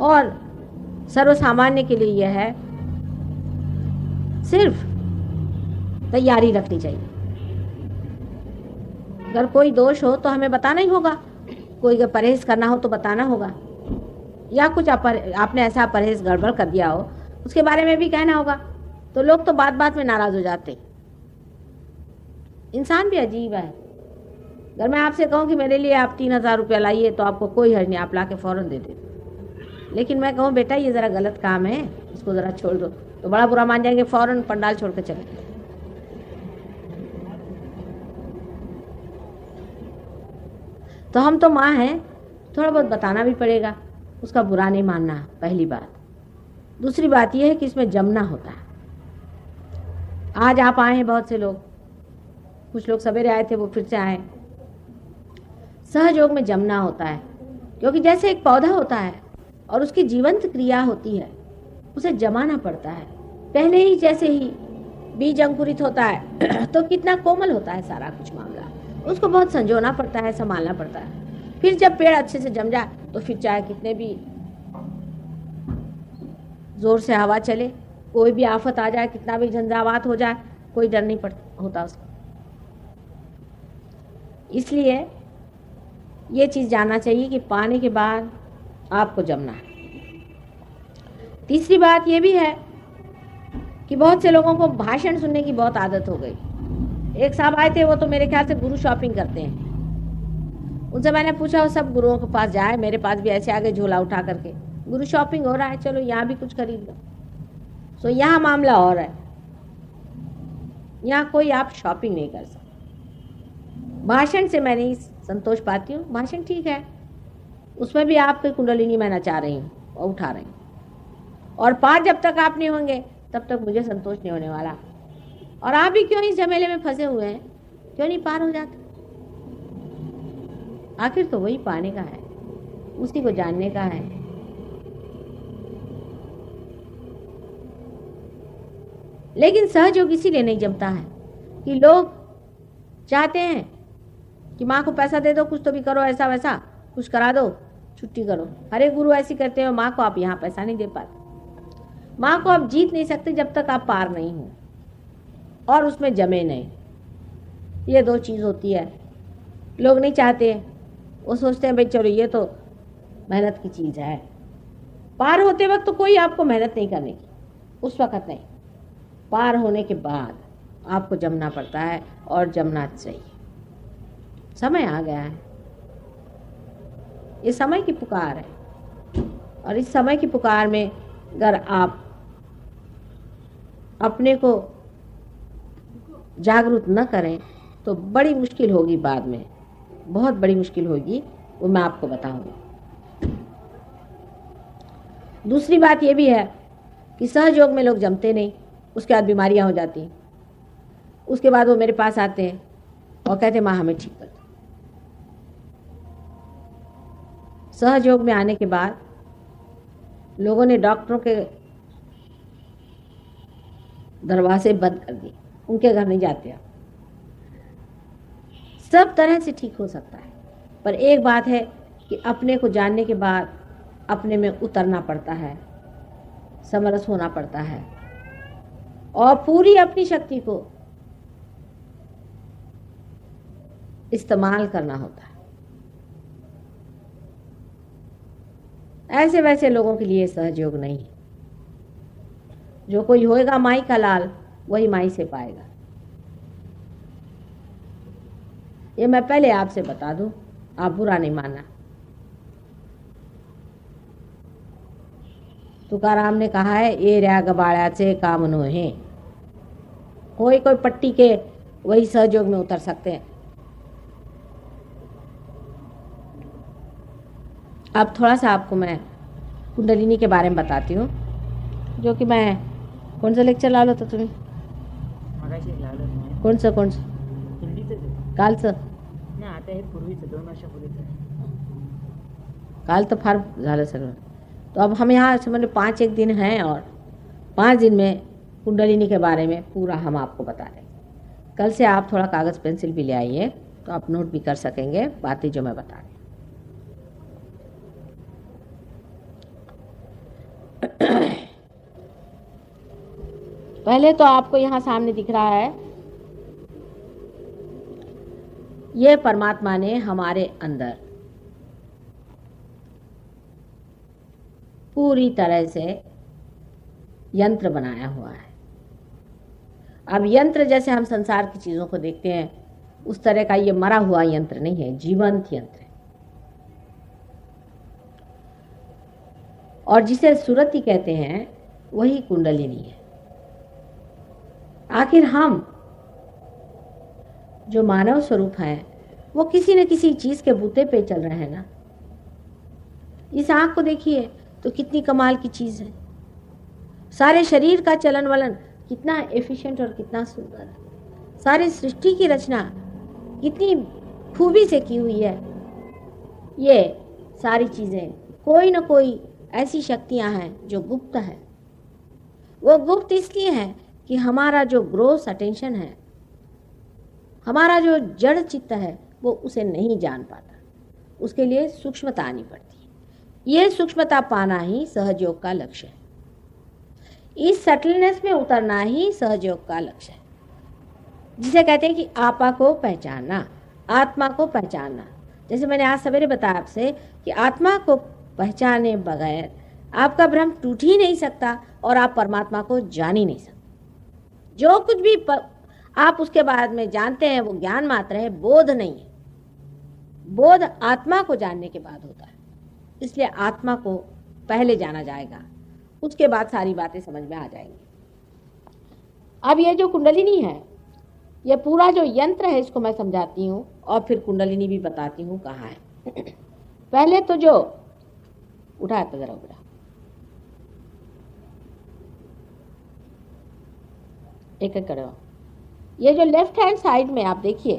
और सर्वसामान्य के लिए यह है, सिर्फ तैयारी रखनी चाहिए। अगर कोई दोष हो तो हमें बताना ही होगा, कोई परहेज करना हो तो बताना होगा, या कुछ आपने ऐसा परहेज गड़बड़ कर दिया हो उसके बारे में भी कहना होगा। तो लोग तो बात बात में नाराज हो जाते। इंसान भी अजीब है। अगर मैं आपसे कहूँ कि मेरे लिए आप 3,000 रुपया लाइए तो आपको कोई हर्ज नहीं, आप ला के फौरन दे देते। लेकिन मैं कहूँ बेटा ये ज़रा गलत काम है, इसको ज़रा छोड़ दो, तो बड़ा बुरा मान जाएंगे, फौरन पंडाल छोड़ के चले। तो हम तो माँ हैं, थोड़ा बहुत बताना भी पड़ेगा, उसका बुरा नहीं मानना, पहली बात। दूसरी बात यह है कि इसमें जमना होता है। आज आप आए हैं, बहुत से लोग, कुछ लोग सवेरे आए थे, वो फिर से आए। सहयोग में जमना होता है, क्योंकि जैसे एक पौधा होता है और उसकी जीवंत क्रिया होती है, उसे जमाना पड़ता है। पहले ही जैसे ही बीज अंकुरित होता है तो कितना कोमल होता है सारा कुछ मामला, उसको बहुत संजोना पड़ता है, संभालना पड़ता है। फिर जब पेड़ अच्छे से जम जाए तो फिर चाहे कितने भी जोर से हवा चले, कोई भी आफत आ जाए, कितना भी झंझावात हो जाए, कोई डर नहीं होता उसका। इसलिए ये चीज़ जानना चाहिए कि पाने के बाद आपको जमना है। तीसरी बात ये भी है कि बहुत से लोगों को भाषण सुनने की बहुत आदत हो गई। एक साहब आए थे, वो तो मेरे ख्याल से गुरु शॉपिंग करते हैं। उनसे मैंने पूछा, वो सब गुरुओं के पास जाए, मेरे पास भी ऐसे आगे झोला उठा करके, गुरु शॉपिंग हो रहा है, चलो यहाँ भी कुछ खरीद लो। सो यहाँ मामला और है, यहाँ कोई आप शॉपिंग नहीं कर सकते। भाषण से मैं नहीं संतोष पाती हूँ। भाषण ठीक है, उसमें भी आपकी कुंडलिनी मैं नचा रही हूँ और उठा रही हूँ, और पार जब तक आप नहीं होंगे तब तक मुझे संतोष नहीं होने वाला। और आप भी क्यों इस झमेले में फंसे हुए हैं, क्यों नहीं पार हो जाते? आखिर तो वही पाने का है, उसी को जानने का है। लेकिन सहयोग इसीलिए नहीं जमता है कि लोग चाहते हैं कि माँ को पैसा दे दो, कुछ तो भी करो, ऐसा वैसा कुछ करा दो, छुट्टी करो। हरे गुरु ऐसी करते हैं, माँ को आप यहाँ पैसा नहीं दे पाते। माँ को आप जीत नहीं सकते जब तक आप पार नहीं हो और उसमें जमे नहीं। ये दो चीज़ होती है। लोग नहीं चाहते, वो सोचते हैं भाई चलो ये तो मेहनत की चीज़ है। पार होते वक्त तो कोई आपको मेहनत नहीं करने की, उस वक्त नहीं। पार होने के बाद आपको जमना पड़ता है, और जमना चाहिए। समय आ गया है, ये समय की पुकार है, और इस समय की पुकार में अगर आप अपने को जागरूक न करें तो बड़ी मुश्किल होगी, बाद में बहुत बड़ी मुश्किल होगी, वो मैं आपको बताऊंगी। दूसरी बात ये भी है कि सहयोग में लोग जमते नहीं, उसके बाद बीमारियां हो जाती हैं। उसके बाद वो मेरे पास आते हैं और कहते माँ हमें ठीक कर दो। सहयोग में आने के बाद लोगों ने डॉक्टरों के दरवाजे बंद कर दिए, उनके घर नहीं जाते आप। सब तरह से ठीक हो सकता है, पर एक बात है कि अपने को जानने के बाद अपने में उतरना पड़ता है, समरस होना पड़ता है, और पूरी अपनी शक्ति को इस्तेमाल करना होता है। ऐसे वैसे लोगों के लिए सहयोग नहीं है। जो कोई होएगा माई का लाल, वही माई से पाएगा। ये मैं पहले आपसे बता दूं, आप बुरा नहीं मानना। तुकाराम ने कहा है, ये रया गबाड़्याचे काम नो है। कोई कोई पट्टी के वही सहयोग में उतर सकते हैं। अब थोड़ा सा आपको मैं कुंडलिनी के बारे में बताती हूँ, जो कि मैं कौन सा लेक्चर लालो तो तुम्हें कौन सा कालचं नाही, आता हे पूर्वीचं 2 वर्षापूर्वीचं काल तो फार झालं सगळं। तो अब हम यहाँ समझ लो 5 एक दिन हैं, और 5 दिन में कुंडलिनी के बारे में पूरा हम आपको बता रहे हैं। कल से आप थोड़ा कागज़ पेंसिल भी ले आइए, तो आप नोट भी कर सकेंगे बातें जो मैं बता रही हूँ। पहले तो आपको यहाँ सामने दिख रहा है, ये परमात्मा ने हमारे अंदर पूरी तरह से यंत्र बनाया हुआ है। अब यंत्र जैसे हम संसार की चीजों को देखते हैं, उस तरह का ये मरा हुआ यंत्र नहीं है, जीवंत यंत्र है। और जिसे सुरति कहते हैं वही कुंडलिनी है। आखिर हम जो मानव स्वरूप है वो किसी न किसी चीज के बूते पे चल रहे हैं ना। इस आंख को देखिए तो कितनी कमाल की चीज है। सारे शरीर का चलन वलन कितना एफिशिएंट और कितना सुंदर है। सारी सृष्टि की रचना कितनी खूबी से की हुई है। ये सारी चीजें कोई न कोई ऐसी शक्तियां हैं जो गुप्त है। वो गुप्त इसलिए है कि हमारा जो ग्रोस अटेंशन है, हमारा जो जड़ चित्त है, वो उसे नहीं जान पाता। उसके लिए सूक्ष्मता आनी पड़ती है। ये सूक्ष्मता पाना ही सहयोग का लक्ष्य है। इस सटलनेस में उतरना ही सहयोग का लक्ष्य है, जिसे कहते हैं कि आपा को पहचानना, आत्मा को पहचानना। जैसे मैंने आज सवेरे बताया आपसे कि आत्मा को पहचाने बगैर आपका भ्रम टूट ही नहीं सकता और आप परमात्मा को जान ही नहीं सकते। जो कुछ भी आप उसके बाद में जानते हैं वो ज्ञान मात्र है, बोध नहीं है। बोध आत्मा को जानने के बाद होता है। इसलिए आत्मा को पहले जाना जाएगा, उसके बाद सारी बातें समझ में आ जाएंगी। अब ये जो कुंडलिनी है, ये पूरा जो यंत्र है, इसको मैं समझाती हूँ और फिर कुंडलिनी भी बताती हूँ कहाँ है। पहले तो जो उठा तो जरा उठा, एक एक करो। ये जो लेफ्ट हैंड साइड में आप देखिए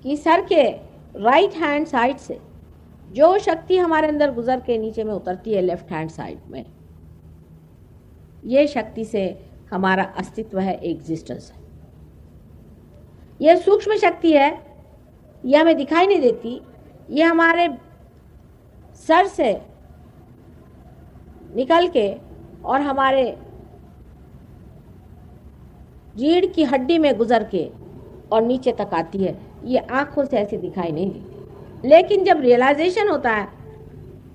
कि सर के राइट हैंड साइड से जो शक्ति हमारे अंदर गुजर के नीचे में उतरती है लेफ्ट हैंड साइड में, ये शक्ति से हमारा अस्तित्व है, एग्जिस्टेंस है। ये सूक्ष्म शक्ति है, ये हमें दिखाई नहीं देती। ये हमारे सर से निकल के और हमारे रीढ़ की हड्डी में गुजर के और नीचे तक आती है। ये आंखों से ऐसे दिखाई नहीं देती, लेकिन जब रियलाइजेशन होता है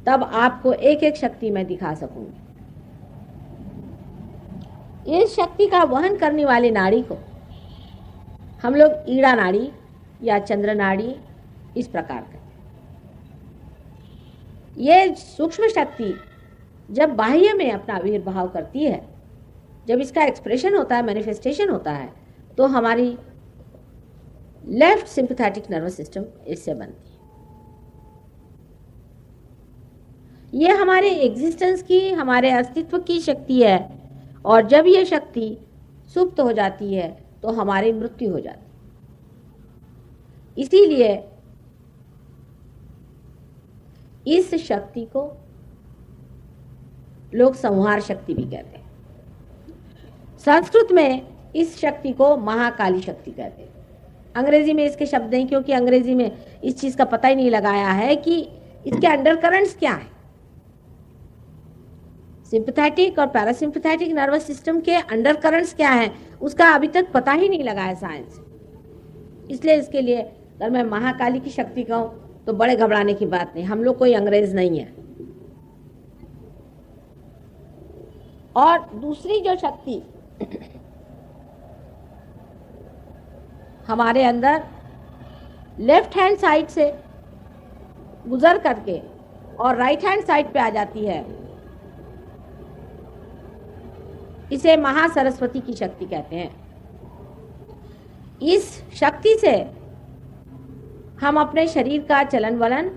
तब आपको एक एक शक्ति मैं दिखा सकूंगी। इस शक्ति का वहन करने वाली नाड़ी को हम लोग ईड़ा नाड़ी या चंद्र नाड़ी इस प्रकार करते हैं। ये सूक्ष्म शक्ति जब बाह्य में अपना आविर्भाव करती है, जब इसका एक्सप्रेशन होता है, मैनिफेस्टेशन होता है, तो हमारी लेफ्ट सिंपैथेटिक नर्वस सिस्टम इससे बनती है। ये हमारे एग्जिस्टेंस की, हमारे अस्तित्व की शक्ति है। और जब ये शक्ति सुप्त हो जाती है तो हमारी मृत्यु हो जाती है। इसीलिए इस शक्ति को लोग संहार शक्ति भी कहते हैं। संस्कृत में इस शक्ति को महाकाली शक्ति कहते हैं। अंग्रेजी में इसके शब्द नहीं, क्योंकि अंग्रेजी में इस चीज का पता ही नहीं लगाया है कि इसके अंडरकरंट्स क्या है। सिंपैथेटिक और पैरासिम्पैथेटिक नर्वस सिस्टम के अंडरकरंट्स क्या है, उसका अभी तक पता ही नहीं लगा है साइंस। इसलिए इसके लिए अगर मैं महाकाली की शक्ति कहूं तो बड़े घबराने की बात नहीं, हम लोग कोई अंग्रेज नहीं है। और दूसरी जो शक्ति हमारे अंदर लेफ्ट हैंड साइड से गुजर करके और राइट हैंड साइड पे आ जाती है, इसे महासरस्वती की शक्ति कहते हैं। इस शक्ति से हम अपने शरीर का चलन वलन,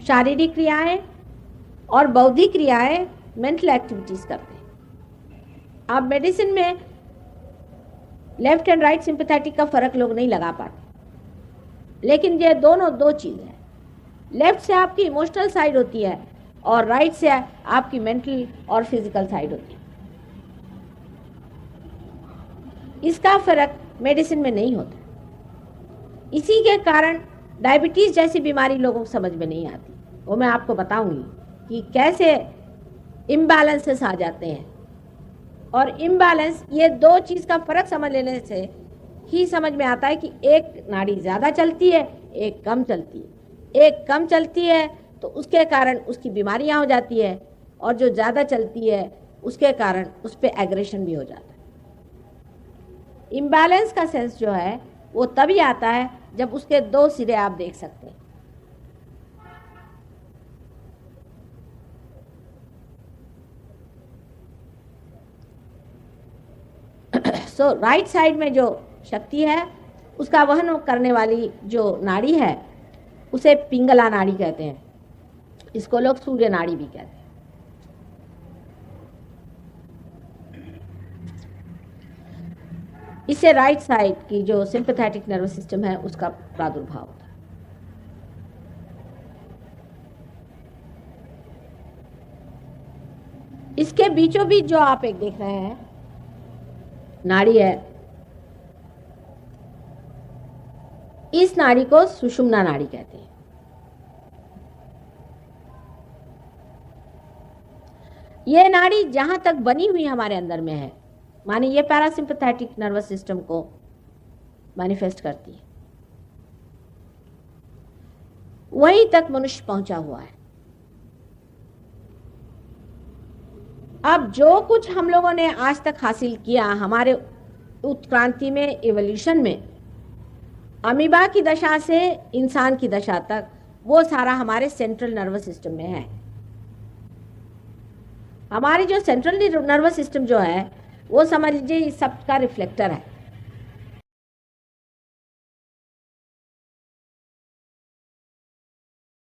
शारीरिक क्रियाएं और बौद्धिक क्रियाएं, मेंटल एक्टिविटीज करते हैं। आप मेडिसिन में लेफ्ट एंड राइट सिंपैथेटिक का फर्क लोग नहीं लगा पाते, लेकिन ये दोनों दो चीज़ है। लेफ्ट से आपकी इमोशनल साइड होती है और राइट से आपकी मेंटल और फिजिकल साइड होती है। इसका फर्क मेडिसिन में नहीं होता। इसी के कारण डायबिटीज जैसी बीमारी लोगों को समझ में नहीं आती। वो मैं आपको बताऊंगी कि कैसे इम्बैलेंसेस आ जाते हैं। और इम्बैलेंस, ये दो चीज़ का फर्क समझ लेने से ही समझ में आता है कि एक नाड़ी ज़्यादा चलती है, एक कम चलती है। एक कम चलती है तो उसके कारण उसकी बीमारियां हो जाती है, और जो ज़्यादा चलती है उसके कारण उस पर एग्रेशन भी हो जाता है। इम्बैलेंस का सेंस जो है वो तभी आता है जब उसके दो सिरे आप देख सकते हैं। सो राइट साइड में जो शक्ति है उसका वहन करने वाली जो नाड़ी है उसे पिंगला नाड़ी कहते हैं। इसको लोग सूर्य नाड़ी भी कहते हैं। इससे राइट साइड की जो सिंपैथेटिक नर्वस सिस्टम है उसका प्रादुर्भाव होता है। इसके बीचों बीच जो आप एक देख रहे हैं नाड़ी है, इस नाड़ी को सुषुम्ना नाड़ी कहते हैं। यह नाड़ी जहां तक बनी हुई हमारे अंदर में है, माने ये पैरासिम्पैथेटिक नर्वस सिस्टम को मैनिफेस्ट करती है, वहीं तक मनुष्य पहुंचा हुआ है। अब जो कुछ हम लोगों ने आज तक हासिल किया हमारे उत्क्रांति में, एवोल्यूशन में, अमीबा की दशा से इंसान की दशा तक, वो सारा हमारे सेंट्रल नर्वस सिस्टम में है। हमारी जो सेंट्रल नर्वस सिस्टम जो है वो समझ लीजिए इस सब का रिफ्लेक्टर है।